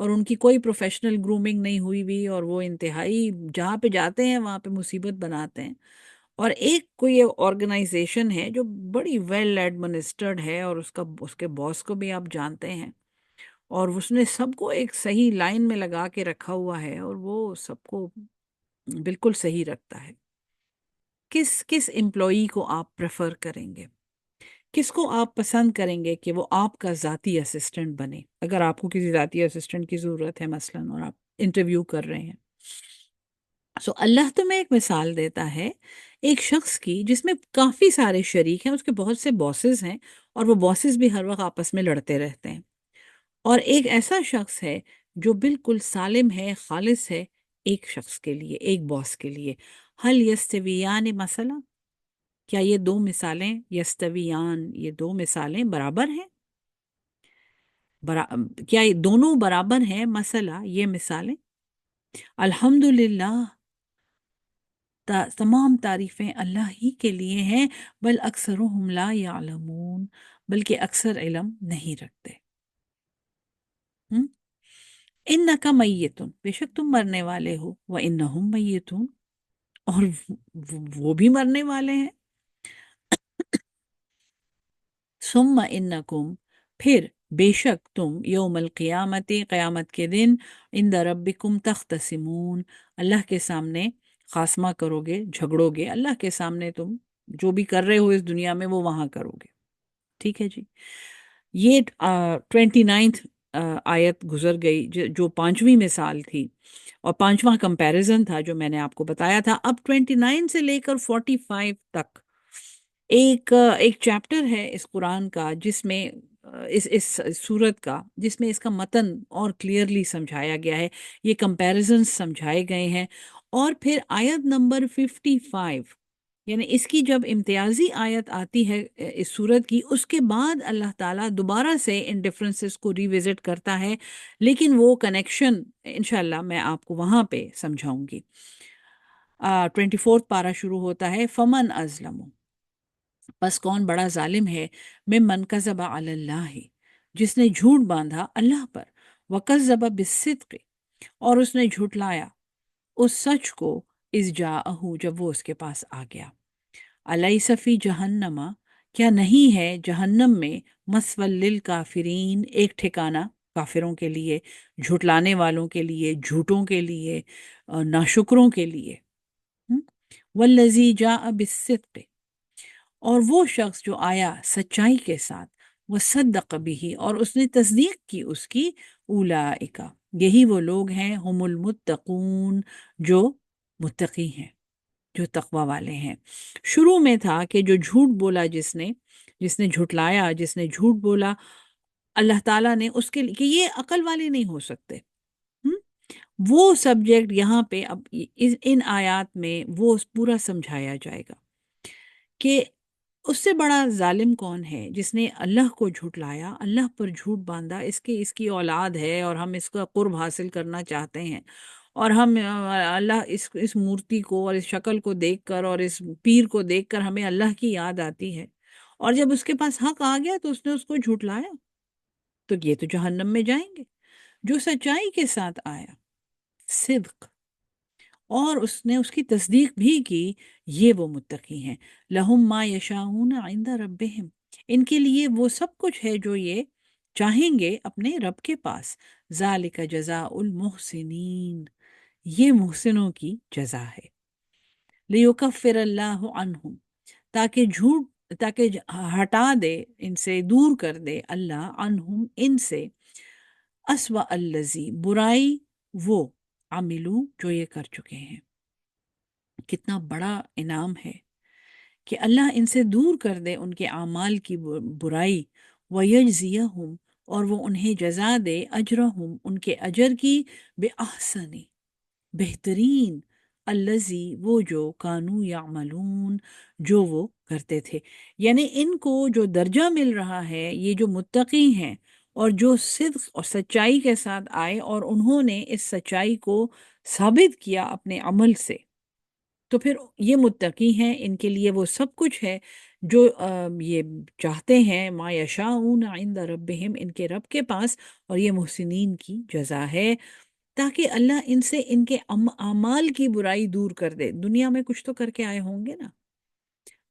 اور ان کی کوئی پروفیشنل گرومنگ نہیں ہوئی ہوئی، اور وہ انتہائی جہاں پہ جاتے ہیں وہاں پہ مصیبت بناتے ہیں. اور ایک کوئی آرگنائزیشن ہے جو بڑی ویل ایڈمنسٹرڈ ہے، اور اس کے باس کو بھی آپ جانتے ہیں، اور اس نے سب کو ایک صحیح لائن میں لگا کے رکھا ہوا ہے، اور وہ سب کو بالکل صحیح رکھتا ہے. کس امپلائی کو آپ پریفر کریں گے؟ کس کو آپ پسند کریں گے کہ وہ آپ کا ذاتی اسسٹنٹ بنے؟ اگر آپ کو کسی ذاتی اسسٹنٹ کی ضرورت ہے مثلاً، اور آپ انٹرویو کر رہے ہیں، اللہ تمہیں ایک مثال دیتا ہے ایک شخص کی جس میں کافی سارے شریک ہیں، اس کے بہت سے باسز ہیں، اور وہ باسز بھی ہر وقت آپس میں لڑتے رہتے ہیں. اور ایک ایسا شخص ہے جو بالکل سالم ہے، خالص ہے، ایک شخص کے لیے، ایک باس کے لیے. حل یستویان مثلا، کیا یہ دو مثالیں یستویان، یہ دو مثالیں برابر ہیں؟ کیا یہ دونوں برابر ہیں؟ مثلا یہ مثالیں. الحمدللہ، تمام تعریفیں اللہ ہی کے لیے ہیں. بل اکثرهم لا یعلمون، بلکہ اکثر علم نہیں رکھتے. انکا میتون، بے شک تم مرنے والے ہو، وانہم میتون، اور وہ بھی مرنے والے ہیں. ثم انکم، پھر بے شک تم، یوم القیامت، قیامت کے دن، عند ربکم تختصمون، اللہ کے سامنے خاصمہ کرو گے، جھگڑو گے. اللہ کے سامنے تم جو بھی کر رہے ہو اس دنیا میں وہ وہاں کرو گے. ٹھیک ہے جی. یہ 29 آیت گزر گئی، جو پانچویں مثال تھی اور پانچواں کمپیریزن تھا جو میں نے آپ کو بتایا تھا. اب 29 سے لے کر 45 تک ایک چیپٹر ہے اس قرآن کا، جس میں اس سورت کا، جس میں اس کا متن اور کلیئرلی سمجھایا گیا ہے، یہ کمپیریزنز سمجھائے گئے ہیں. اور پھر آیت نمبر 55، یعنی اس کی جب امتیازی آیت آتی ہے اس سورت کی، اس کے بعد اللہ تعالیٰ دوبارہ سے ان ڈفرنسز کو ریوزٹ کرتا ہے، لیکن وہ کنیکشن انشاءاللہ میں آپ کو وہاں پہ سمجھاؤں گی. 24 پارہ شروع ہوتا ہے، فمن ازلم، بس کون بڑا ظالم ہے، ممن کذب علی اللہ، جس نے جھوٹ باندھا اللہ پر، وکذب بالصدق، اور اس نے جھٹلایا اس سچ کو، اذ جاءہ، جب وہ اس کے پاس آ گیا. الیس فی جہنم، کیا نہیں ہے جہنم میں، مثوی للکافرین، ایک ٹھکانہ کافروں کے لیے، جھٹلانے والوں کے لیے، جھوٹوں کے لیے، ناشکروں کے لیے. والذی جاء بالصدق، اور وہ شخص جو آیا سچائی کے ساتھ، وصدق بہ، اور اس نے تصدیق کی اس کی، اولئک، یہی وہ لوگ ہیں، ہم المتقون، جو متقی ہیں، جو تقوی والے ہیں. شروع میں تھا کہ جو جھوٹ بولا، جس نے جھٹلایا، جس نے جھوٹ بولا، اللہ تعالیٰ نے اس کے لیے کہ یہ عقل والے نہیں ہو سکتے. وہ سبجیکٹ یہاں پہ اب ان آیات میں وہ پورا سمجھایا جائے گا کہ اس سے بڑا ظالم کون ہے جس نے اللہ کو جھٹلایا، اللہ پر جھوٹ باندھا. اس کی اولاد ہے اور ہم اس کا قرب حاصل کرنا چاہتے ہیں، اور ہم اللہ اس مورتی کو اور اس شکل کو دیکھ کر اور اس پیر کو دیکھ کر ہمیں اللہ کی یاد آتی ہے، اور جب اس کے پاس حق آ گیا تو اس نے اس کو جھٹلایا. تو یہ تو جہنم میں جائیں گے. جو سچائی کے ساتھ آیا، صدق، اور اس نے اس کی تصدیق بھی کی، یہ وہ متقی ہیں. لہم ما یشاؤون عند ربہم، ان کے لیے وہ سب کچھ ہے جو یہ چاہیں گے اپنے رب کے پاس. ذالک جزاء المحسنین، یہ محسنوں کی جزا ہے. لیکفر اللہ عنہم، تاکہ ہٹا دے ان سے، دور کر دے اللہ عنہم ان سے، اسوأ الذی، برائی وہ، عملو جو یہ کر چکے ہیں. کتنا بڑا انعام ہے کہ اللہ ان سے دور کر دے ان کے اعمال کی برائی، وَيَجْزِيَهُمْ، اور وہ انہیں جزا دے، اجرہم، ان کے اجر کی، بِأَحْسَنِ، بہترین، الذی، وہ جو، کانو یعملون، جو وہ کرتے تھے. یعنی ان کو جو درجہ مل رہا ہے، یہ جو متقی ہیں اور جو صدق اور سچائی کے ساتھ آئے اور انہوں نے اس سچائی کو ثابت کیا اپنے عمل سے، تو پھر یہ متقی ہیں، ان کے لیے وہ سب کچھ ہے جو یہ چاہتے ہیں، ما یشاءون عند ربہم، ان کے رب کے پاس، اور یہ محسنین کی جزا ہے، تاکہ اللہ ان سے ان کے اعمال کی برائی دور کر دے۔ دنیا میں کچھ تو کر کے آئے ہوں گے نا،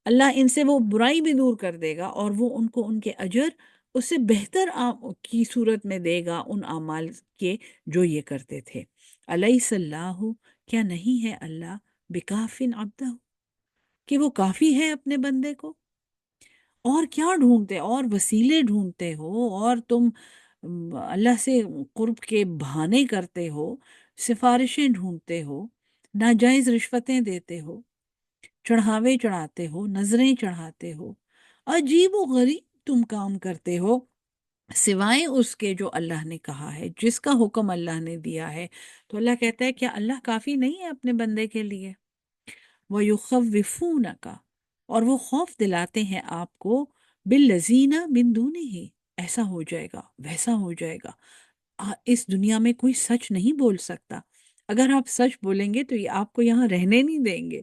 اللہ ان سے وہ برائی بھی دور کر دے گا، اور وہ ان کو ان کے اجر اس سے بہتر کی صورت میں دے گا ان اعمال کے جو یہ کرتے تھے۔ الیس اللہ، کیا نہیں ہے اللہ بکافٍ عبدہ، کہ وہ کافی ہے اپنے بندے کو؟ اور کیا ڈھونڈتے، اور وسیلے ڈھونڈتے ہو، اور تم اللہ سے قرب کے بہانے کرتے ہو، سفارشیں ڈھونڈتے ہو، ناجائز رشوتیں دیتے ہو، چڑھاوے چڑھاتے ہو، نظریں چڑھاتے ہو، عجیب و غریب تم کام کرتے ہو، سوائے اس کے جو اللہ نے کہا ہے، جس کا حکم اللہ نے دیا ہے۔ تو اللہ کہتا ہے کیا اللہ کافی نہیں ہے اپنے بندے کے لیے؟ وَيُخَوِّفُونَكَ، اور وہ خوف دلاتے ہیں آپ کو، بِالَّذِينَ مِن دُونِهِ، ایسا ہو جائے گا، ویسا ہو جائے گا۔ اس دنیا میں کوئی سچ نہیں بول سکتا، اگر آپ سچ بولیں گے تو یہ آپ کو یہاں رہنے نہیں دیں گے،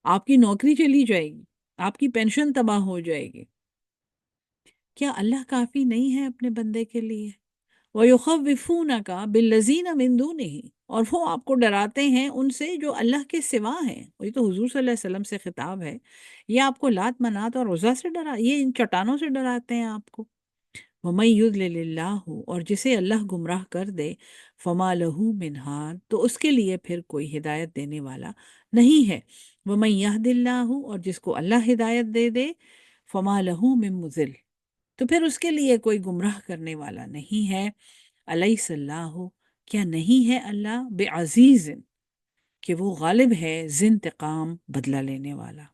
آپ کی نوکری چلی جائے گی، آپ کی پینشن تباہ ہو جائے گی۔ کیا اللہ کافی نہیں ہے اپنے بندے کے لیے؟ وَيُخَوِّفُونَكَ بِالَّذِينَ مِن دُونِهِ، اور وہ آپ کو ڈراتے ہیں ان سے جو اللہ کے سوا ہیں۔ یہ تو حضور صلی اللہ علیہ وسلم سے خطاب ہے، یہ آپ کو لات منات اور عزا سے یہ ان چٹانوں سے ڈراتے ہیں آپ کو۔ وَمَن يُضْلِلِ اللَّهُ، اور جسے اللہ گمراہ کر دے، فَمَا لَهُ مِنْ هَادٍ، تو اس کے لیے پھر کوئی ہدایت دینے والا نہیں ہے۔ وَمَن يَهْدِ اللَّهُ، اور جس کو اللہ ہدایت دے دے، فَمَا لَهُ مِن مُضِلٍّ، تو پھر اس کے لیے کوئی گمراہ کرنے والا نہیں ہے۔ الیس اللہ، کیا نہیں ہے اللہ بعزیز، کہ وہ غالب ہے، ذی انتقام، بدلہ لینے والا،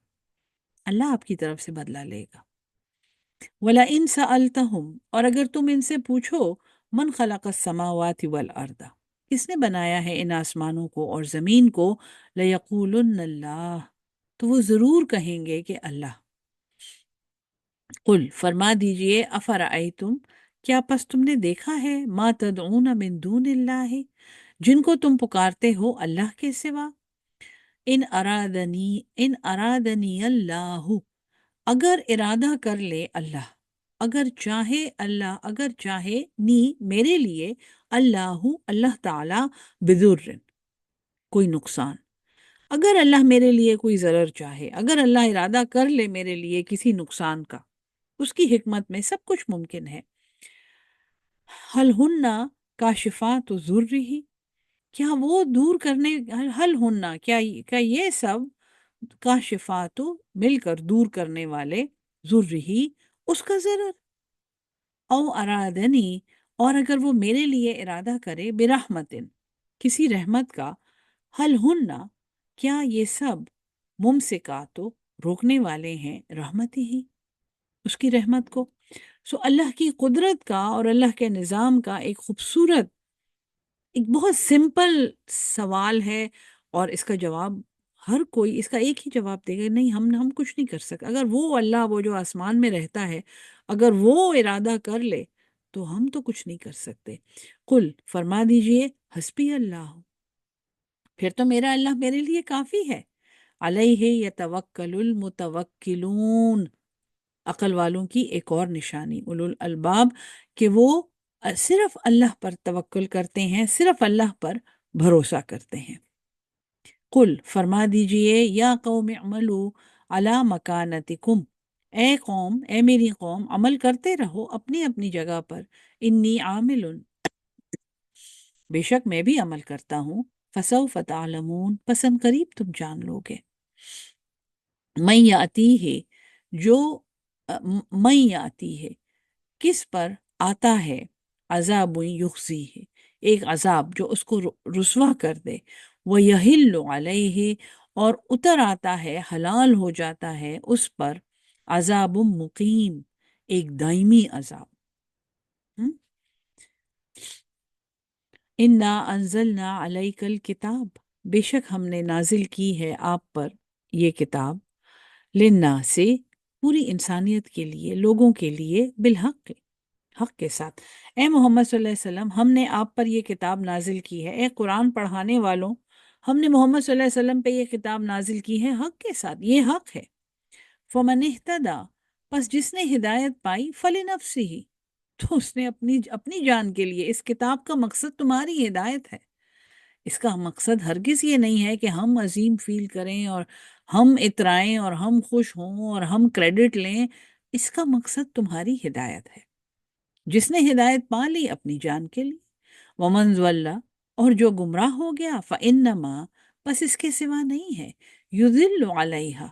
اللہ آپ کی طرف سے بدلہ لے گا۔ وَلَئِن سَأَلْتَهُمْ، اور اگر تم ان سے پوچھو، من خلق السماوات والارض، کس نے بنایا ہے ان آسمانوں کو اور زمین کو، لَيَقُولُنَّ اللَّهُ، تو وہ ضرور کہیں گے کہ اللہ۔ قل، فرما دیجئے، افرأیتم، کیا پس تم نے دیکھا ہے، ما تدعون من دون اللہ، جن کو تم پکارتے ہو اللہ کے سوا، ان ارادنی اللہ، اگر ارادہ کر لے اللہ، اگر چاہے نی میرے لیے، اللہ تعالی، بذر، کوئی نقصان، اگر اللہ میرے لیے کوئی ضرر چاہے، اگر اللہ ارادہ کر لے میرے لیے کسی نقصان کا، اس کی حکمت میں سب کچھ ممکن ہے۔ حل ہننا کاشفات ضرہ، کیا وہ دور کرنے، حل ہننا، کیا یہ سب، کاشفات، مل کر دور کرنے والے، ضرہ، اس کا ضرر، او ارادنی، اور اگر وہ میرے لیے ارادہ کرے، برحمتن، کسی رحمت کا، حل ہننا، کیا یہ سب، ممسکات، روکنے والے ہیں، رحمتی ہی، اس کی رحمت کو۔ اللہ کی قدرت کا اور اللہ کے نظام کا ایک خوبصورت، ایک بہت سمپل سوال ہے، اور اس کا جواب ہر کوئی اس کا ایک ہی جواب دے گا، نہیں، ہم کچھ نہیں کر سکتے۔ اگر وہ اللہ، وہ جو آسمان میں رہتا ہے، اگر وہ ارادہ کر لے تو ہم تو کچھ نہیں کر سکتے۔ قل، فرما دیجئے، حسبی اللہ، پھر تو میرا اللہ میرے لیے کافی ہے، علیہ یتوکل المتوکلون، عقل والوں کی ایک اور نشانی، اولو الالباب، کہ وہ صرف اللہ پر توکل کرتے ہیں، صرف اللہ پر بھروسہ کرتے ہیں۔ قل، فرما دیجئے، یا قوم اعملوا علی مکانتکم، اے قوم، اے میری قوم، عمل کرتے رہو اپنی اپنی جگہ پر، انی عامل، بے شک میں بھی عمل کرتا ہوں، فسوف تعلمون، پسند قریب تم جان لو گے، من یاتی ہے، جو من یاتی ہے، کس پر آتا ہے، عذاب یخزی ہے، ایک عذاب جو اس کو رسوا کر دے، وَيَحِلُّ عَلَيْهِ، اور اتر آتا ہے، حلال ہو جاتا ہے اس پر، عذاب مقیم، ایک دائمی عذاب۔ اِنَّا أَنزَلْنَا عَلَيْكَ الْكِتَابَ، بے شک ہم نے نازل کی ہے آپ پر یہ کتاب، لِلنَّاسِ، پوری انسانیت کے لیے، لوگوں کے لیے، بالحق، حق کے ساتھ۔ اے محمد صلی اللہ علیہ وسلم، ہم نے آپ پر یہ کتاب نازل کی ہے، اے قرآن پڑھانے والوں، ہم نے محمد صلی اللہ علیہ وسلم پہ یہ کتاب نازل کی ہے حق کے ساتھ، یہ حق ہے۔ فمن اہتدیٰ، پس جس نے ہدایت پائی، فلنفسہ، تو اس نے اپنی جان کے لیے۔ اس کتاب کا مقصد تمہاری ہدایت ہے، اس کا مقصد ہرگز یہ نہیں ہے کہ ہم عظیم فیل کریں اور ہم اترائیں اور ہم خوش ہوں اور ہم کریڈٹ لیں۔ اس کا مقصد تمہاری ہدایت ہے۔ جس نے ہدایت پا لی اپنی جان کے لیے، ومن ضل، اور جو گمراہ ہو گیا، فإنما، بس اس کے سوا نہیں ہے، یضل علیہا،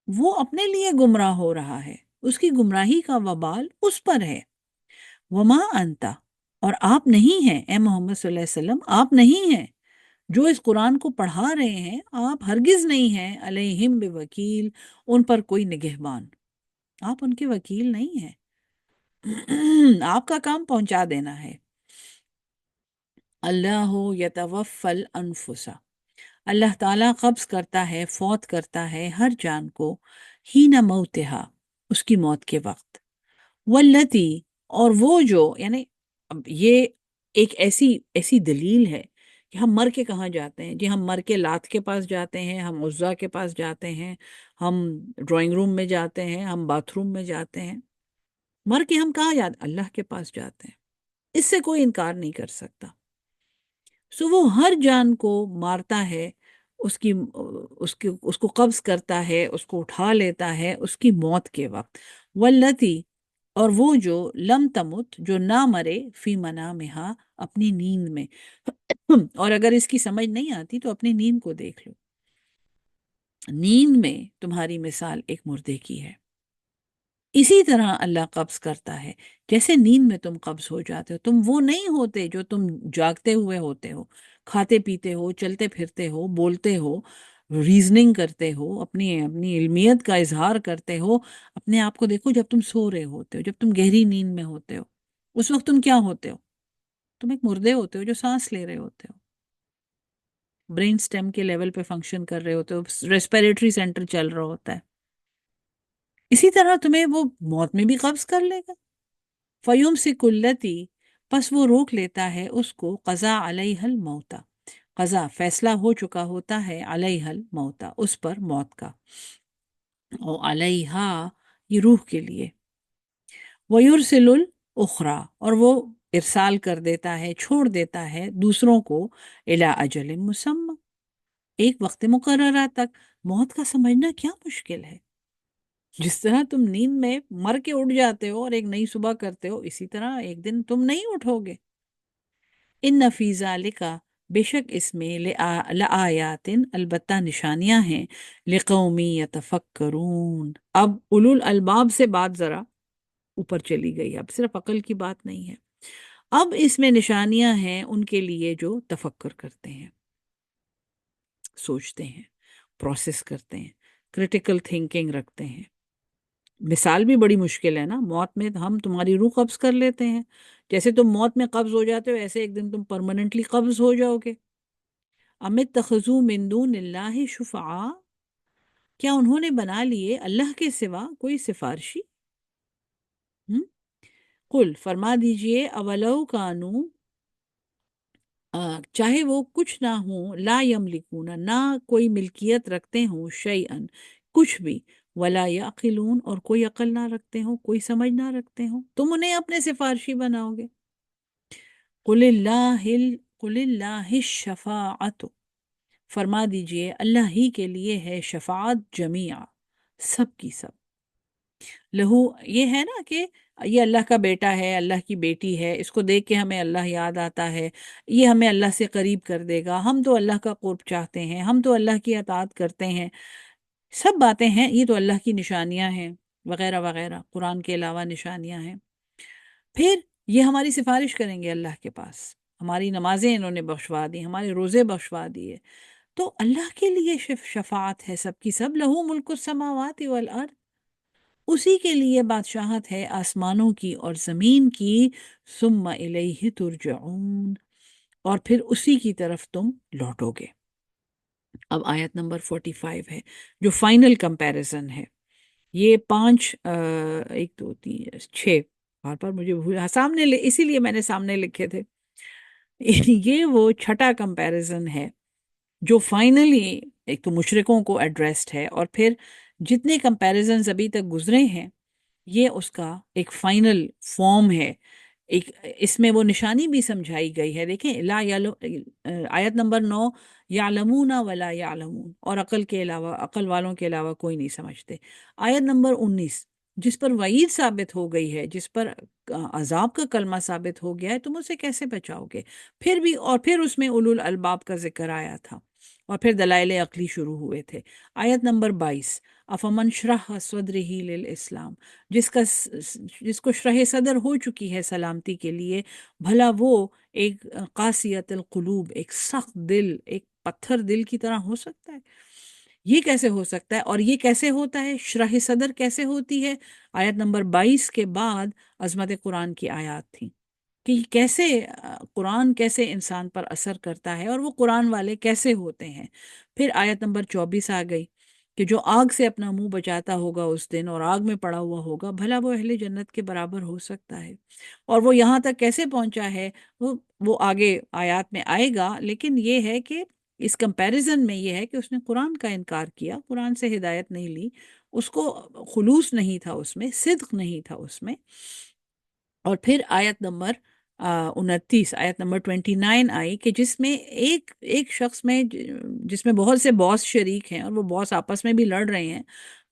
وہ اپنے لیے گمراہ ہو رہا ہے، اس کی گمراہی کا وبال اس پر ہے۔ وما انتا، اور آپ نہیں ہیں اے محمد صلی اللہ علیہ وسلم، آپ نہیں ہیں جو اس قرآن کو پڑھا رہے ہیں، آپ ہرگز نہیں ہیں علیہم بوکیل، ان پر کوئی نگہبان، آپ ان کے وکیل نہیں ہیں۔ آپ کا کام پہنچا دینا ہے۔ اللہ یتوفی الانفس، اللہ تعالیٰ قبض کرتا ہے، فوت کرتا ہے ہر جان کو، ہین موتہا، اس کی موت کے وقت، واللتی، اور وہ جو، یعنی اب یہ ایک ایسی دلیل ہے کہ ہم مر کے کہاں جاتے ہیں؟ جی ہم مر کے لات کے پاس جاتے ہیں، ہم عزا کے پاس جاتے ہیں، ہم ڈرائنگ روم میں جاتے ہیں، ہم باتھ روم میں جاتے ہیں، مر کے ہم کہاں جاتے ہیں؟ اللہ کے پاس جاتے ہیں، اس سے کوئی انکار نہیں کر سکتا۔ سو وہ ہر جان کو مارتا ہے، اس کو قبض کرتا ہے، اس کو اٹھا لیتا ہے اس کی موت کے وقت۔ واللتی، اور وہ جو لم تمت، جو نہ مرے، فی منامہا، اپنی نیند میں۔ اور اگر اس کی سمجھ نہیں آتی تو اپنی نیند کو دیکھ لو، نیند میں تمہاری مثال ایک مردے کی ہے۔ اسی طرح اللہ قبض کرتا ہے، جیسے نیند میں تم قبض ہو جاتے ہو، تم وہ نہیں ہوتے جو تم جاگتے ہوئے ہوتے ہو، کھاتے پیتے ہو، چلتے پھرتے ہو، بولتے ہو، ریزننگ کرتے ہو، اپنی علمیت کا اظہار کرتے ہو۔ اپنے آپ کو دیکھو جب تم سو رہے ہوتے ہو، جب تم گہری نیند میں ہوتے ہو، اس وقت تم کیا ہوتے ہو؟ تم ایک مردے ہوتے ہو جو سانس لے رہے ہوتے ہو، برین سٹیم کے لیول پہ فنکشن کر رہے ہوتے ہو، ریسپیریٹری سینٹر چل رہا ہوتا ہے۔ اسی طرح تمہیں وہ موت میں بھی قبض کر لے گا۔ فَيُمْسِكُ الَّتِي، پس وہ روک لیتا ہے اس کو، قضا علیہ الموت، قضا فیصلہ ہو چکا ہوتا ہے، علیہ الموت، اس پر موت کا، اور علیہا، یہ روح کے لیے، وَيُرْسِلُ الْأُخْرَى، اور وہ ارسال کر دیتا ہے، چھوڑ دیتا ہے دوسروں کو، اِلیٰ أَجَلٍ مُّسَمًّى، ایک وقت مقررہ تک۔ موت کا سمجھنا کیا مشکل ہے؟ جس طرح تم نیند میں مر کے اٹھ جاتے ہو اور ایک نئی صبح کرتے ہو، اسی طرح ایک دن تم نہیں اٹھو گے۔ ان فی ذالک، بے شک اس میں، لآیات، البتہ نشانیاں ہیں، لقومی یتفکرون۔ اب اولو الالباب سے بات ذرا اوپر چلی گئی، اب صرف عقل کی بات نہیں ہے، اب اس میں نشانیاں ہیں ان کے لیے جو تفکر کرتے ہیں، سوچتے ہیں، پروسیس کرتے ہیں، کریٹیکل تھنکنگ رکھتے ہیں۔ مثال بھی بڑی مشکل ہے نا، موت میں ہم تمہاری روح قبض کر لیتے ہیں، جیسے تم موت میں قبض ہو جاتے ہو ایسے ایک دن تم پرماننٹلی قبض ہو جاؤ گے۔ ام اتخذوا من دون اللہ شفعاء، کیا انہوں نے بنا لیے اللہ کے سوا کوئی سفارشی؟ قل، فرما دیجئے، اولو کانو، چاہے وہ کچھ نہ ہوں، لا یملکون، نہ کوئی ملکیت رکھتے ہوں، شیئن، کچھ بھی، ولا یعقلون، اور کوئی عقل نہ رکھتے ہوں، کوئی سمجھ نہ رکھتے ہوں، تم انہیں اپنے سفارشی بناؤ گے۔ قل اللہ الشفاعت، فرما دیجئے اللہ ہی کے لیے ہے شفاعت جمیع، سب کی سب۔ لہو، یہ ہے نا کہ یہ اللہ کا بیٹا ہے، اللہ کی بیٹی ہے، اس کو دیکھ کے ہمیں اللہ یاد آتا ہے، یہ ہمیں اللہ سے قریب کر دے گا، ہم تو اللہ کا قرب چاہتے ہیں، ہم تو اللہ کی اطاعت کرتے ہیں، سب باتیں ہیں، یہ تو اللہ کی نشانیاں ہیں، وغیرہ وغیرہ، قرآن کے علاوہ نشانیاں ہیں۔ پھر یہ ہماری سفارش کریں گے اللہ کے پاس، ہماری نمازیں انہوں نے بخشوا دی، ہمارے روزے بخشوا دیے، تو اللہ کے لیے شفاعت ہے سب کی سب۔ لہو ملک السماوات والارض، اسی کے لیے بادشاہت ہے آسمانوں کی اور زمین کی، ثم الیہ ترجعون، اور پھر اسی کی طرف تم لوٹو گے۔ اب آیت نمبر 45 ہے جو فائنل کمپیریزن ہے، یہ 5 1 2 3 6، بار بار مجھے سامنے اسی لیے میں نے سامنے لکھے تھے۔ یہ وہ چھٹا کمپیریزن ہے جو فائنلی ایک تو مشرکوں کو ایڈریسڈ ہے، اور پھر جتنے کمپیریزنز ابھی تک گزرے ہیں یہ اس کا ایک فائنل فارم ہے۔ ایک اس میں وہ نشانی بھی سمجھائی گئی ہے، دیکھیں آیت نمبر 9، یعلمون ولا یعلمون، اور عقل کے علاوہ، عقل والوں کے علاوہ کوئی نہیں سمجھتے۔ آیت نمبر 19 جس پر وعید ثابت ہو گئی ہے، جس پر عذاب کا کلمہ ثابت ہو گیا ہے، تم اسے کیسے بچاؤ گے؟ پھر بھی، اور پھر اس میں اولو الالباب کا ذکر آیا تھا، اور پھر دلائل عقلی شروع ہوئے تھے۔ آیت نمبر 22، افمن شرح صدرہ للاسلام، جس کو شرح صدر ہو چکی ہے سلامتی کے لیے، بھلا وہ ایک قاسیت القلوب، ایک سخت دل، ایک پتھر دل کی طرح ہو سکتا ہے؟ یہ کیسے ہو سکتا ہے؟ اور یہ کیسے ہوتا ہے؟ شرح صدر کیسے ہوتی ہے؟ آیت نمبر 22 کے بعد عظمت قرآن کی آیات تھیں کہ کیسے قرآن کیسے انسان پر اثر کرتا ہے، اور وہ قرآن والے کیسے ہوتے ہیں۔ پھر آیت نمبر 24 آ گئی کہ جو آگ سے اپنا منہ بچاتا ہوگا اس دن اور آگ میں پڑا ہوا ہوگا، بھلا وہ اہل جنت کے برابر ہو سکتا ہے؟ اور وہ یہاں تک کیسے پہنچا ہے وہ آگے آیات میں آئے گا، لیکن یہ ہے کہ اس کمپیریزن میں یہ ہے کہ اس نے قرآن کا انکار کیا، قرآن سے ہدایت نہیں لی، اس کو خلوص نہیں تھا، اس میں صدق نہیں تھا اس میں۔ اور پھر آیت نمبر 29، آیت نمبر 29 آئی کہ جس میں ایک شخص میں، جس میں بہت سے باس شریک ہیں اور وہ باس آپس میں بھی لڑ رہے ہیں،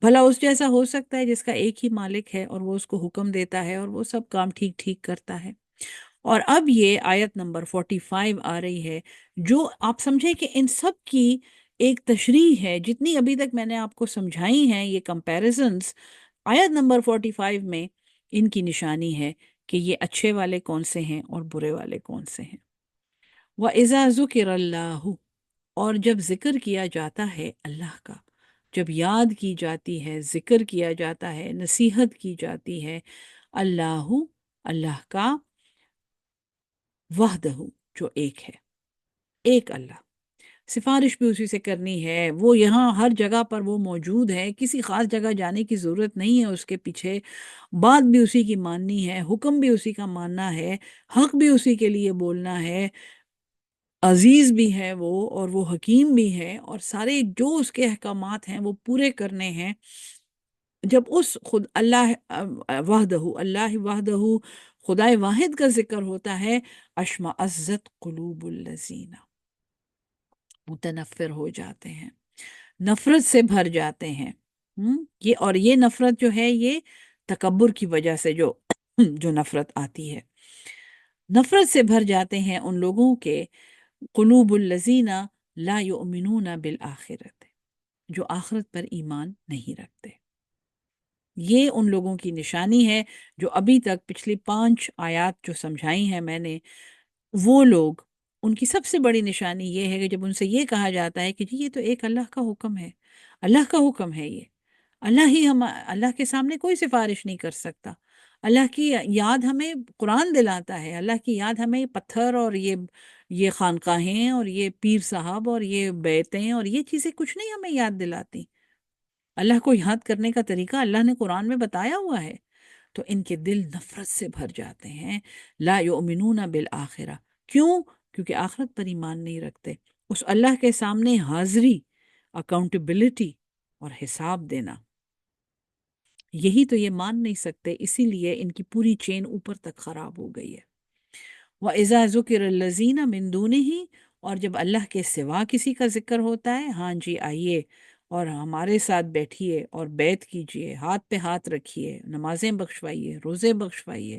بھلا اس جیسا ہو سکتا ہے جس کا ایک ہی مالک ہے اور وہ اس کو حکم دیتا ہے اور وہ سب کام ٹھیک ٹھیک کرتا ہے؟ اور اب یہ آیت نمبر 45 آ رہی ہے، جو آپ سمجھیں کہ ان سب کی ایک تشریح ہے، جتنی ابھی تک میں نے آپ کو سمجھائی ہیں یہ کمپیریزنز، آیت نمبر 45 میں ان کی نشانی ہے کہ یہ اچھے والے کون سے ہیں اور برے والے کون سے ہیں۔ وَإِذَا ذُكِرَ اللَّهُ، اور جب ذکر کیا جاتا ہے اللہ کا، جب یاد کی جاتی ہے، ذکر کیا جاتا ہے، نصیحت کی جاتی ہے، اللہ، اللہ کا، وحدہ، جو ایک ہے، ایک اللہ، سفارش بھی اسی سے کرنی ہے، وہ یہاں ہر جگہ پر وہ موجود ہے، کسی خاص جگہ جانے کی ضرورت نہیں ہے اس کے پیچھے، بات بھی اسی کی ماننی ہے، حکم بھی اسی کا ماننا ہے، حق بھی اسی کے لیے بولنا ہے، عزیز بھی ہے وہ، اور وہ حکیم بھی ہے، اور سارے جو اس کے احکامات ہیں وہ پورے کرنے ہیں۔ جب اس خود اللہ وحدہ، اللہ وحدہ، خدائے واحد کا ذکر ہوتا ہے، اشمئزت قلوب الذین، متنفر ہو جاتے ہیں، نفرت سے بھر جاتے ہیں۔ یہ، اور یہ نفرت جو ہے یہ تکبر کی وجہ سے جو جو نفرت آتی ہے، نفرت سے بھر جاتے ہیں ان لوگوں کے، قلوب الذین لا یؤمنون بالآخرت، جو آخرت پر ایمان نہیں رکھتے۔ یہ ان لوگوں کی نشانی ہے جو ابھی تک پچھلی 5 آیات جو سمجھائی ہیں میں نے، وہ لوگ، ان کی سب سے بڑی نشانی یہ ہے کہ جب ان سے یہ کہا جاتا ہے کہ جی یہ تو ایک اللہ کا حکم ہے، اللہ کا حکم ہے یہ، اللہ کے سامنے کوئی سفارش نہیں کر سکتا، اللہ کی یاد ہمیں قرآن دلاتا ہے، اللہ کی یاد ہمیں پتھر اور یہ خانقاہیں اور یہ پیر صاحب اور یہ بیتیں اور یہ چیزیں کچھ نہیں ہمیں یاد دلاتی۔ اللہ کو یاد کرنے کا طریقہ اللہ نے قرآن میں بتایا ہوا ہے۔ تو ان کے دل نفرت سے بھر جاتے ہیں، لا یؤمنون بالآخرہ، کیوں؟ کیونکہ آخرت پر ایمان نہیں رکھتے، اس اللہ کے سامنے حاضری، اکاؤنٹیبلٹی اور حساب دینا، یہی تو یہ مان نہیں سکتے، اسی لیے ان کی پوری چین اوپر تک خراب ہو گئی ہے۔ وَإِذَا ذُكِرَ الَّذِينَ مِن دُونِهِ، اور جب اللہ کے سوا کسی کا ذکر ہوتا ہے، ہاں جی آئیے اور ہمارے ساتھ بیٹھیے اور بیعت کیجئے، ہاتھ پہ ہاتھ رکھیے، نمازیں بخشوائیے، روزے بخشوائیے،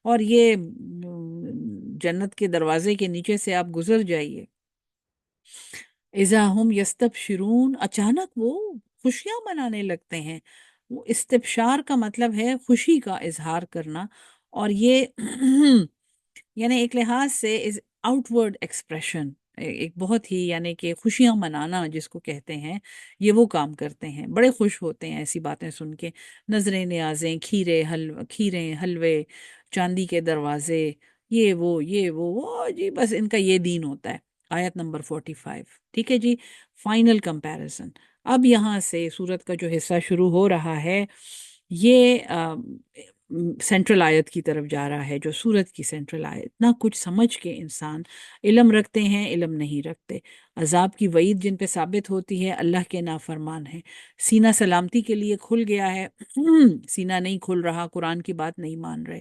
اور یہ جنت کے دروازے کے نیچے سے آپ گزر جائیے۔ اذا ہم یستبشرون، اچانک وہ خوشیاں منانے لگتے ہیں۔ وہ استبشار کا مطلب ہے خوشی کا اظہار کرنا، اور یہ یعنی ایک لحاظ سے آؤٹ ورڈ ایکسپریشن، ایک بہت ہی، یعنی کہ خوشیاں منانا جس کو کہتے ہیں، یہ وہ کام کرتے ہیں، بڑے خوش ہوتے ہیں ایسی باتیں سن کے، نظریں نیازیں، کھیریں حلوے، چاندی کے دروازے، یہ وہ جی، بس ان کا یہ دین ہوتا ہے۔ آیت نمبر 45، ٹھیک ہے جی، فائنل کمپیریزن۔ اب یہاں سے سورت کا جو حصہ شروع ہو رہا ہے، یہ سینٹرل آیت کی طرف جا رہا ہے، جو سورت کی سینٹرل آیت، اتنا کچھ سمجھ کے انسان علم رکھتے ہیں، علم نہیں رکھتے، عذاب کی وعید جن پہ ثابت ہوتی ہے، اللہ کے نافرمان ہیں، سینہ سلامتی کے لیے کھل گیا ہے، سینہ نہیں کھل رہا، قرآن کی بات نہیں مان رہے،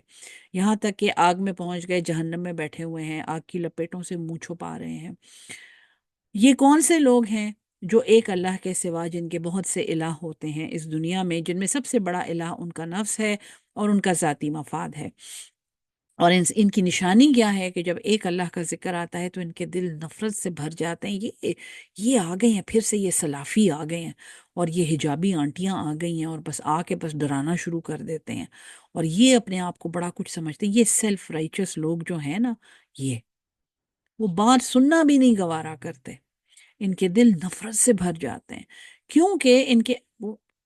یہاں تک کہ آگ میں پہنچ گئے، جہنم میں بیٹھے ہوئے ہیں، آگ کی لپیٹوں سے منہ چھپا رہے ہیں۔ یہ کون سے لوگ ہیں جو ایک اللہ کے سوا، جن کے بہت سے الہ ہوتے ہیں اس دنیا میں، جن میں سب سے بڑا الہ ان کا نفس ہے اور ان کا ذاتی مفاد ہے، اور ان کی نشانی کیا ہے کہ جب ایک اللہ کا ذکر آتا ہے تو ان کے دل نفرت سے بھر جاتے ہیں، یہ آ گئے ہیں، پھر سے یہ سلافی آ گئے ہیں، اور یہ حجابی آنٹیاں آ گئی ہیں، اور بس آ کے بس ڈرانا شروع کر دیتے ہیں، اور یہ اپنے آپ کو بڑا کچھ سمجھتے ہیں۔ یہ سیلف رائچس لوگ جو ہیں نا، یہ وہ بات سننا بھی نہیں گوارا کرتے، ان کے دل نفرت سے بھر جاتے ہیں، کیونکہ ان کے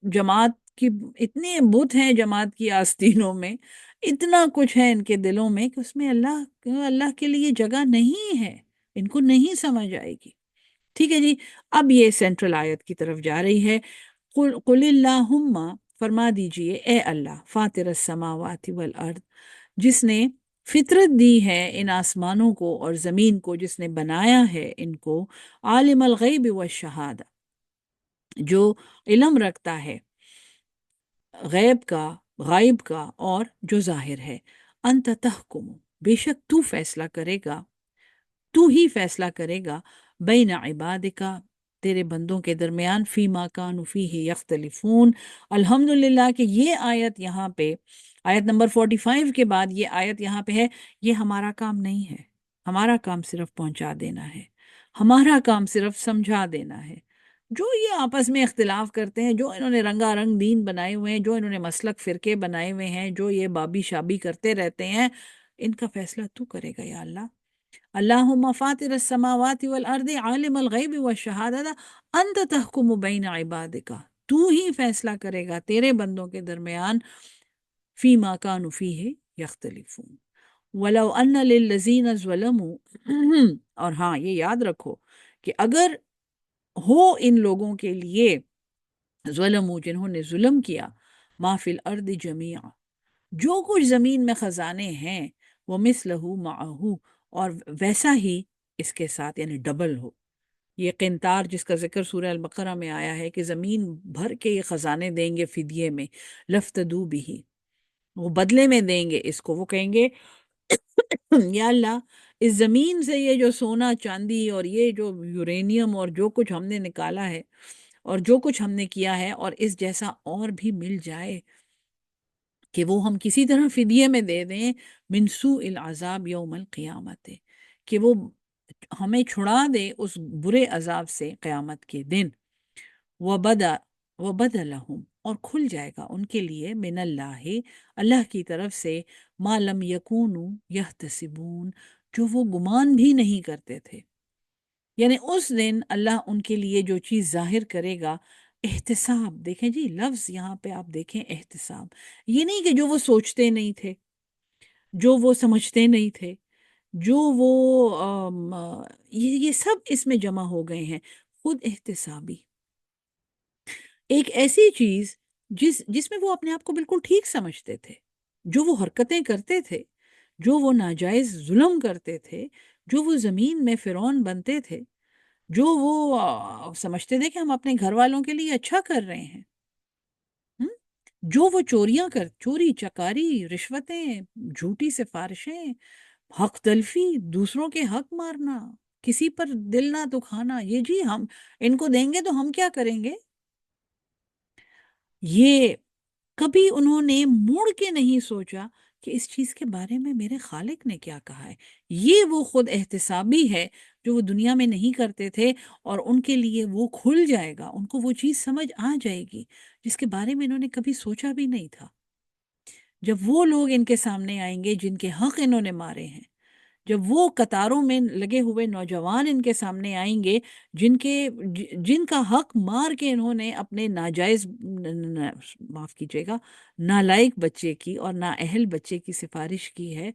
جماعت کی اتنے بت ہیں، جماعت کی آستینوں میں اتنا کچھ ہے ان کے دلوں میں کہ اس میں اللہ کے لیے جگہ نہیں ہے، ان کو نہیں سمجھ آئے گی۔ ٹھیک ہے جی، اب یہ سینٹرل آیت کی طرف جا رہی ہے۔ قل اللہم، فرما دیجئے اے اللہ، فاطر السماوات والارض، جس نے فطرت دی ہے ان آسمانوں کو اور زمین کو، جس نے بنایا ہے ان کو، عالم الغیب والشہادہ، جو علم رکھتا ہے غیب کا، غائب کا، اور جو ظاہر ہے، انت تحکم، بے شک تو فیصلہ کرے گا، تو ہی فیصلہ کرے گا، بین عبادکا، تیرے بندوں کے درمیان، فیما کانوا فیہ یختلفون۔ الحمدللہ کہ یہ آیت یہاں پہ، آیت نمبر 45 کے بعد یہ آیت یہاں پہ ہے۔ یہ ہمارا کام نہیں ہے، ہمارا کام صرف پہنچا دینا ہے، ہمارا کام صرف سمجھا دینا ہے۔ جو یہ آپس میں اختلاف کرتے ہیں، جو انہوں نے رنگا رنگ دین بنائے ہوئے ہیں، جو انہوں نے مسلک فرقے بنائے ہوئے ہیں، جو یہ بابی شابی کرتے رہتے ہیں، ان کا فیصلہ تو کرے گا یا اللہ۔ اللہم فاطر السماوات والارض عالم الغیب والشہادہ انت تحکم بین عبادک، تو ہی فیصلہ کرے گا تیرے بندوں کے درمیان، فیما کانوا فیہ یختلفون، ولو ان للذین ظلموا، اور ہاں یہ یاد رکھو کہ اگر ہو ان لوگوں کے لیے، ظلموا جنہوں نے ظلم کیا، ما فی الارض جمیعا، جو کچھ زمین میں خزانے ہیں، وہ مثلہ معہو، اور ویسا ہی اس کے ساتھ، یعنی ڈبل ہو۔ یہ قنطار جس کا ذکر سورہ البقرہ میں آیا ہے کہ زمین بھر کے یہ خزانے دیں گے فدیے میں، لفتدو بھی، وہ بدلے میں دیں گے اس کو، وہ کہیں گے یا اللہ اس زمین سے یہ جو سونا چاندی اور یہ جو یورینیم اور جو کچھ ہم نے نکالا ہے اور جو کچھ ہم نے کیا ہے، اور اس جیسا اور بھی مل جائے کہ وہ ہم کسی طرح فدیے میں دے دیں، من سوء العذاب یوم القیامت، کہ وہ ہمیں چھڑا دے اس برے عذاب سے قیامت کے دن، وبدلہم، اور کھل جائے گا ان کے لیے، من اللہ، اللہ کی طرف سے، ما لم یکونوا یحتسبون، جو وہ گمان بھی نہیں کرتے تھے، یعنی اس دن اللہ ان کے لیے جو چیز ظاہر کرے گا، احتساب، دیکھیں جی لفظ یہاں پہ آپ دیکھیں احتساب، یہ نہیں کہ جو وہ سوچتے نہیں تھے، جو وہ سمجھتے نہیں تھے، جو وہ یہ سب اس میں جمع ہو گئے ہیں، خود احتسابی، ایک ایسی چیز جس میں وہ اپنے آپ کو بالکل ٹھیک سمجھتے تھے، جو وہ حرکتیں کرتے تھے، جو وہ ناجائز ظلم کرتے تھے، جو وہ زمین میں فرعون بنتے تھے، جو وہ سمجھتے تھے کہ ہم اپنے گھر والوں کے لیے اچھا کر رہے ہیں، ہم؟ جو وہ چوری چکاری، رشوتیں، جھوٹی سفارشیں، حق تلفی، دوسروں کے حق مارنا، کسی پر دل نہ دکھانا، یہ جی ہم ان کو دیں گے تو ہم کیا کریں گے، یہ کبھی انہوں نے مڑ کے نہیں سوچا کہ اس چیز کے بارے میں میرے خالق نے کیا کہا ہے۔ یہ وہ خود احتسابی ہے جو وہ دنیا میں نہیں کرتے تھے، اور ان کے لیے وہ کھل جائے گا، ان کو وہ چیز سمجھ آ جائے گی جس کے بارے میں انہوں نے کبھی سوچا بھی نہیں تھا۔ جب وہ لوگ ان کے سامنے آئیں گے جن کے حق انہوں نے مارے ہیں، جب وہ قطاروں میں لگے ہوئے نوجوان ان کے سامنے آئیں گے جن کا حق مار کے انہوں نے اپنے ناجائز، معاف کیجیے گا، نالائق بچے کی اور نااہل بچے کی سفارش کی ہے،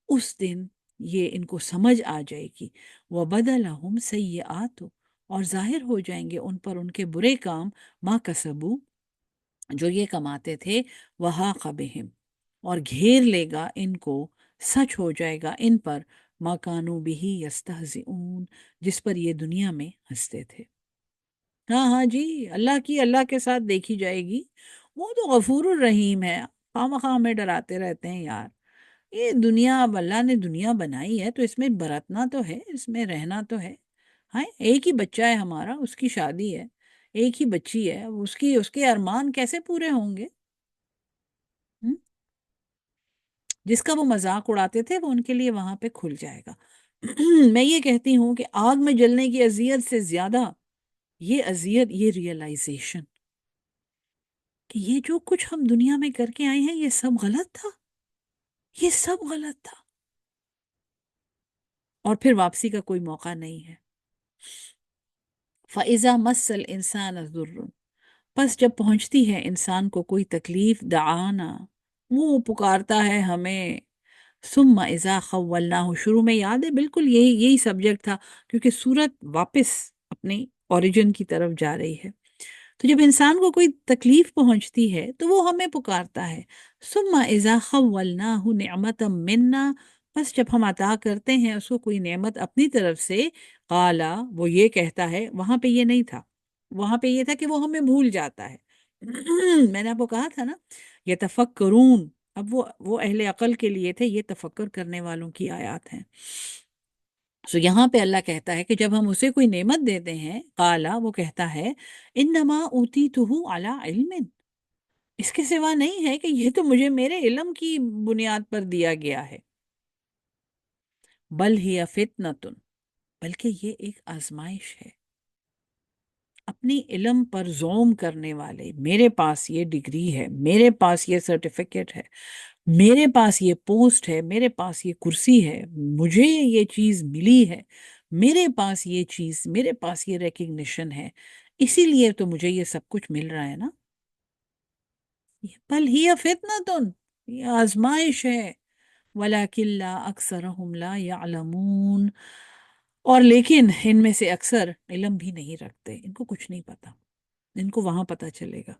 اس دن یہ ان کو سمجھ آ جائے گی، وَبَدَلَهُمْ سَيِّئَاتُ، اور ظاہر ہو جائیں گے ان پر ان کے برے کام، ما کسبو، جو یہ کماتے تھے، وَحَاقَ بِهِمْ، اور گھیر لے گا ان کو، سچ ہو جائے گا ان پر، ما کانوا بہ یستہزئون، جس پر یہ دنیا میں ہنستے تھے۔ ہاں ہاں جی، اللہ کے ساتھ دیکھی جائے گی، وہ تو غفور الرحیم ہے، خواہ مخواہ ہمیں ڈراتے رہتے ہیں یار۔ یہ دنیا، اب اللہ نے دنیا بنائی ہے تو اس میں برتنا تو ہے، اس میں رہنا تو ہے۔ ہاں، ایک ہی بچہ ہے ہمارا، اس کی شادی ہے، ایک ہی بچی ہے، اس کے ارمان کیسے پورے ہوں گے؟ ہم؟ جس کا وہ مذاق اڑاتے تھے وہ ان کے لیے وہاں پہ کھل جائے گا۔ میں یہ کہتی ہوں کہ آگ میں جلنے کی اذیت سے زیادہ یہ اذیت، یہ ریئلائزیشن کہ یہ جو کچھ ہم دنیا میں کر کے آئے ہیں یہ سب غلط تھا، یہ سب غلط تھا، اور پھر واپسی کا کوئی موقع نہیں ہے۔ فَإِذَا مَسَّ الْإِنسَانَ ضُرٌّ، پس جب پہنچتی ہے انسان کو کوئی تکلیف، دعانا، وہ پکارتا ہے ہمیں، ثم اذا خولناہ، شروع میں یاد ہے بالکل یہی سبجیکٹ تھا، کیونکہ سورت واپس اپنی اوریجن کی طرف جا رہی ہے۔ تو جب انسان کو کوئی تکلیف پہنچتی ہے تو وہ ہمیں پکارتا ہے، ثم اذا خولناہ نعمتا منا، بس جب ہم عطا کرتے ہیں اس کو کوئی نعمت اپنی طرف سے، قالا، وہ یہ کہتا ہے، وہاں پہ یہ نہیں تھا، وہاں پہ یہ تھا کہ وہ ہمیں بھول جاتا ہے۔ میں نے آپ کو کہا تھا نا، یتفکرون، اب وہ اہل عقل کے لیے تھے، یہ تفکر کرنے والوں کی آیات ہیں۔ سو یہاں پہ اللہ کہتا ہے کہ جب ہم اسے کوئی نعمت دیتے ہیں، قالا، وہ کہتا ہے، انما اوتیتہ علی علم، اس کے سوا نہیں ہے کہ یہ تو مجھے میرے علم کی بنیاد پر دیا گیا ہے۔ بل ہی فتنۃ، بلکہ یہ ایک آزمائش ہے۔ اپنی علم پر زوم کرنے والے، میرے پاس یہ ڈگری ہے، میرے پاس یہ سرٹیفکیٹ ہے، میرے پاس یہ پوسٹ ہے، میرے پاس یہ کرسی ہے، مجھے یہ چیز ملی ہے، میرے پاس یہ چیز، میرے پاس یہ ریکگنیشن ہے، اسی لیے تو مجھے یہ سب کچھ مل رہا ہے نا۔ بل ہی فتنۃ، یہ آزمائش ہے، ولیکن لا اکثرہم لا یعلمون، اور لیکن ان میں سے اکثر علم بھی نہیں رکھتے، ان کو کچھ نہیں پتا، ان کو وہاں پتا چلے گا۔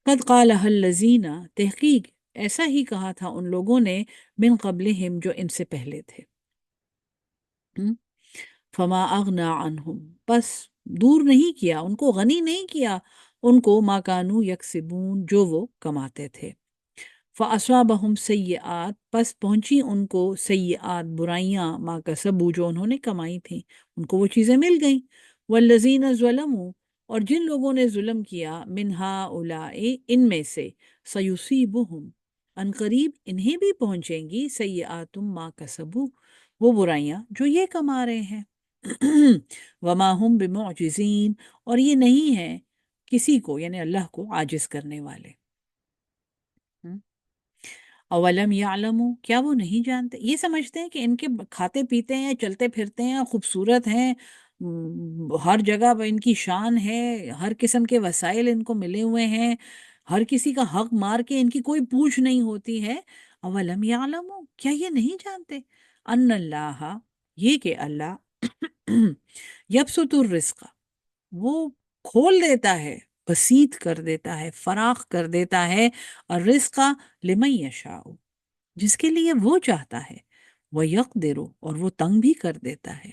قد قالها الذین، تحقیق ایسا ہی کہا تھا ان لوگوں نے، من قبلہم، جو ان سے پہلے تھے۔ فما اغنا عنہم، بس دور نہیں کیا، ان کو غنی نہیں کیا ان کو، ما کانوا یکسبون، جو وہ کماتے تھے۔ فاصابہم سیئات، پس پہنچی ان کو سیئات، برائیاں، ما کسبوا، جو انہوں نے کمائی تھیں، ان کو وہ چیزیں مل گئیں۔ والذین ظلموا، اور جن لوگوں نے ظلم کیا، من ہؤلاء، ان میں سے، سیصیبہم، ان قریب انہیں بھی پہنچیں گی، سیئات ما کسبوا، وہ برائیاں جو یہ کما رہے ہیں۔ وما ہم بمعجزین، اور یہ نہیں ہے کسی کو، یعنی اللہ کو، عاجز کرنے والے۔ اولم یعلموا، کیا وہ نہیں جانتے، یہ سمجھتے ہیں کہ ان کے کھاتے پیتے ہیں، چلتے پھرتے ہیں، خوبصورت ہیں، ہر جگہ ان کی شان ہے، ہر قسم کے وسائل ان کو ملے ہوئے ہیں، ہر کسی کا حق مار کے ان کی کوئی پوچھ نہیں ہوتی ہے۔ اولم یعلموا، کیا یہ نہیں جانتے، ان اللہ، یہ کہ اللہ، یبسط الرزق، وہ کھول دیتا ہے، بسیط کر دیتا ہے، فراخ کر دیتا ہے، اور رزق لمن یشاء، جس کے لیے وہ چاہتا ہے، وہ یقدر، اور وہ تنگ بھی کر دیتا ہے۔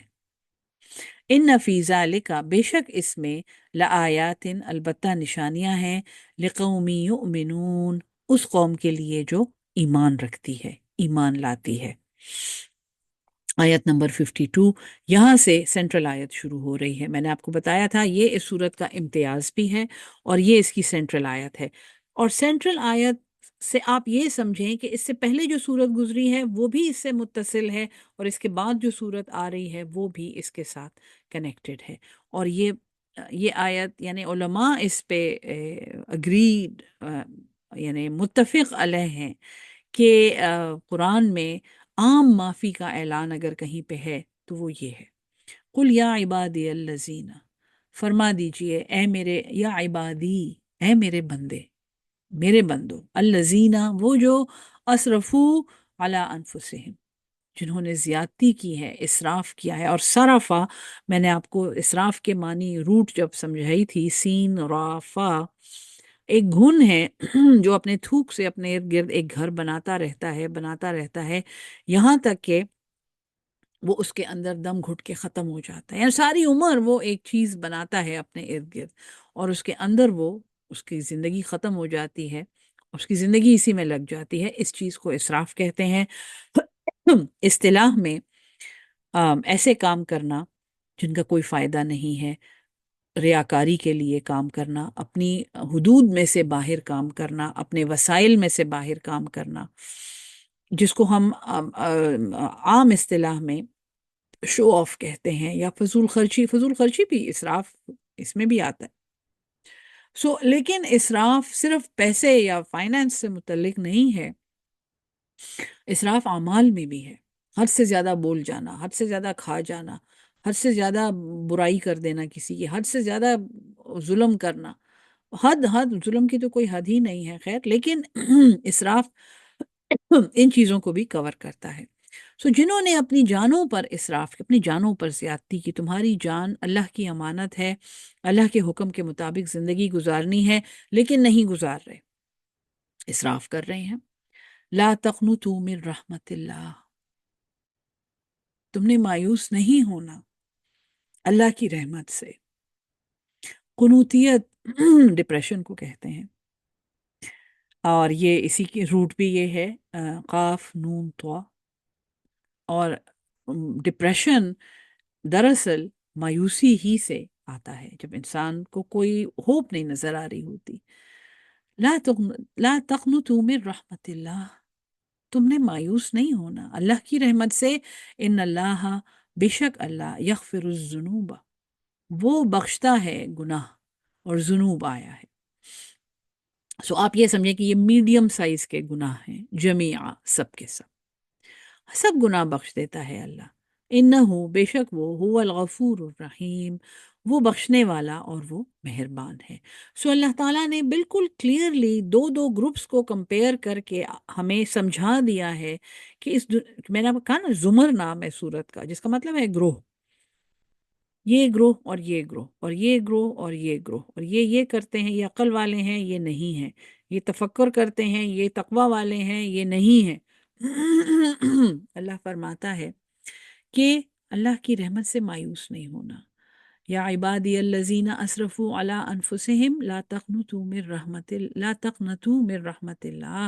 ان فی ذالک، بے شک اس میں، لآیات، البتہ نشانیاں ہیں، لقوم یؤمنون، اس قوم کے لیے جو ایمان رکھتی ہے، ایمان لاتی ہے۔ آیت نمبر 52، یہاں سے سینٹرل آیت شروع ہو رہی ہے۔ میں نے آپ کو بتایا تھا یہ اس صورت کا امتیاز بھی ہے، اور یہ اس کی سینٹرل آیت ہے۔ اور سینٹرل آیت سے آپ یہ سمجھیں کہ اس سے پہلے جو صورت گزری ہے وہ بھی اس سے متصل ہے، اور اس کے بعد جو صورت آ رہی ہے وہ بھی اس کے ساتھ کنیکٹڈ ہے۔ اور یہ آیت، یعنی علماء اس پہ اگریڈ، یعنی متفق علیہ ہیں کہ قرآن میں عام معافی کا اعلان اگر کہیں پہ ہے تو وہ یہ ہے، قل یا عبادی الذین، فرما دیجئے اے میرے، یا عبادی، اے میرے بندے، میرے بندو، الذین، وہ جو، اسرفو علی انفسہم، جنہوں نے زیادتی کی ہے، اسراف کیا ہے۔ اور صرفا، میں نے آپ کو اسراف کے معنی روٹ جب سمجھائی تھی، سین را فا، ایک گھن ہے جو اپنے تھوک سے اپنے ارد گرد ایک گھر بناتا رہتا ہے یہاں تک کہ وہ اس کے اندر دم گھٹ کے ختم ہو جاتا ہے. یعنی ساری عمر وہ ایک چیز بناتا ہے اپنے ارد گرد اور اس کے اندر وہ اس کی زندگی ختم ہو جاتی ہے، اس کی زندگی اسی میں لگ جاتی ہے. اس چیز کو اسراف کہتے ہیں. اصطلاح میں ایسے کام کرنا جن کا کوئی فائدہ نہیں ہے، ریاکاری کے لیے کام کرنا، اپنی حدود میں سے باہر کام کرنا، اپنے وسائل میں سے باہر کام کرنا، جس کو ہم عام اصطلاح میں شو آف کہتے ہیں، یا فضول خرچی بھی اسراف اس میں بھی آتا ہے. لیکن اسراف صرف پیسے یا فائنانس سے متعلق نہیں ہے، اسراف اعمال میں بھی ہے. حد سے زیادہ بول جانا، حد سے زیادہ کھا جانا، حد سے زیادہ برائی کر دینا کسی کی، حد سے زیادہ ظلم کرنا. حد ظلم کی تو کوئی حد ہی نہیں ہے خیر، لیکن اسراف ان چیزوں کو بھی کور کرتا ہے. جنہوں نے اپنی جانوں پر اسراف، اپنی جانوں پر زیادتی کی، تمہاری جان اللہ کی امانت ہے، اللہ کے حکم کے مطابق زندگی گزارنی ہے لیکن نہیں گزار رہے، اسراف کر رہے ہیں. لا تقنطوا من رحمت اللہ، تم نے مایوس نہیں ہونا اللہ کی رحمت سے. قنوتیت ڈپریشن کو کہتے ہیں، اور یہ اسی کی روٹ بھی یہ ہے قاف نون طا. اور ڈپریشن دراصل مایوسی ہی سے آتا ہے، جب انسان کو کوئی ہوپ نہیں نظر آ رہی ہوتی. لا تقنطوا من رحمت اللہ، تم نے مایوس نہیں ہونا اللہ کی رحمت سے. ان اللہ، بے شک اللہ، یغفر الذنوب، وہ بخشتا ہے گناہ، اور ذنوب آیا ہے. آپ یہ سمجھیں کہ یہ میڈیم سائز کے گناہ ہیں، جمیعہ سب کے سب گناہ بخش دیتا ہے اللہ. انہو، بے شک وہ، هو الغفور الرحیم، وہ بخشنے والا اور وہ مہربان ہے. اللہ تعالیٰ نے بالکل کلیئرلی دو گروپس کو کمپیئر کر کے ہمیں سمجھا دیا ہے کہ میں نے کہا نا زمر نام ہے سورت کا، جس کا مطلب ہے گروہ. یہ گروہ اور یہ گروہ اور یہ گروہ اور یہ گروہ، اور یہ کرتے ہیں، یہ عقل والے ہیں، یہ نہیں ہیں، یہ تفکر کرتے ہیں، یہ تقوی والے ہیں، یہ نہیں ہیں. اللہ فرماتا ہے کہ اللہ کی رحمت سے مایوس نہیں ہونا. یا عبادی الذین اسرفوا علی انفسہم لا تقنطوا من رحمت اللہ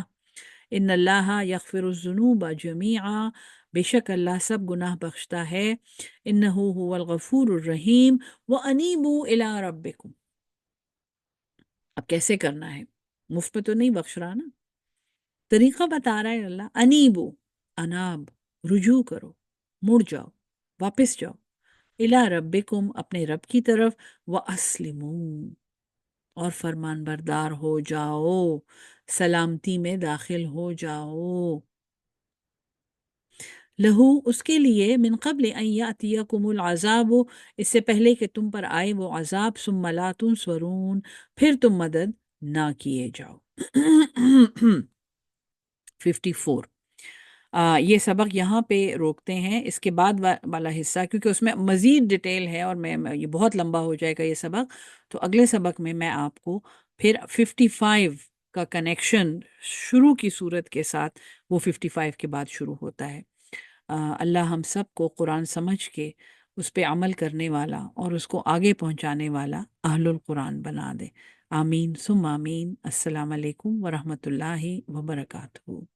ان اللہ یغفر الذنوب جمیعا، بے شک اللہ سب گناہ بخشتا ہے. انہو هو الغفور الرحیم وانیبوا الی ربکم. اب کیسے کرنا ہے؟ مفت میں تو نہیں بخش رہا نا، طریقہ بتا رہا ہے اللہ. انیبو، اناب، رجوع کرو، مڑ جاؤ، واپس جاؤ، الی ربکم، اپنے رب کی طرف، واسلموا، اور فرمان بردار ہو جاؤ، سلامتی میں داخل ہو جاؤ. لہو، اس کے لیے، من قبل ان یاتیکم العذاب، اس سے پہلے کہ تم پر آئے وہ عذاب، ثم لا تنصرون، پھر تم مدد نہ کیے جاؤ. 54. یہ سبق یہاں پہ روکتے ہیں. اس کے بعد والا حصہ کیونکہ اس میں مزید ڈیٹیل ہے اور یہ بہت لمبا ہو جائے گا یہ سبق، تو اگلے سبق میں آپ کو پھر 55 کا کنیکشن شروع کی صورت کے ساتھ، وہ 55 کے بعد شروع ہوتا ہے. اللہ ہم سب کو قرآن سمجھ کے اس پہ عمل کرنے والا اور اس کو آگے پہنچانے والا اہل القرآن بنا دے. آمین ثم آمین. السلام علیکم ورحمۃ اللہ وبرکاتہ.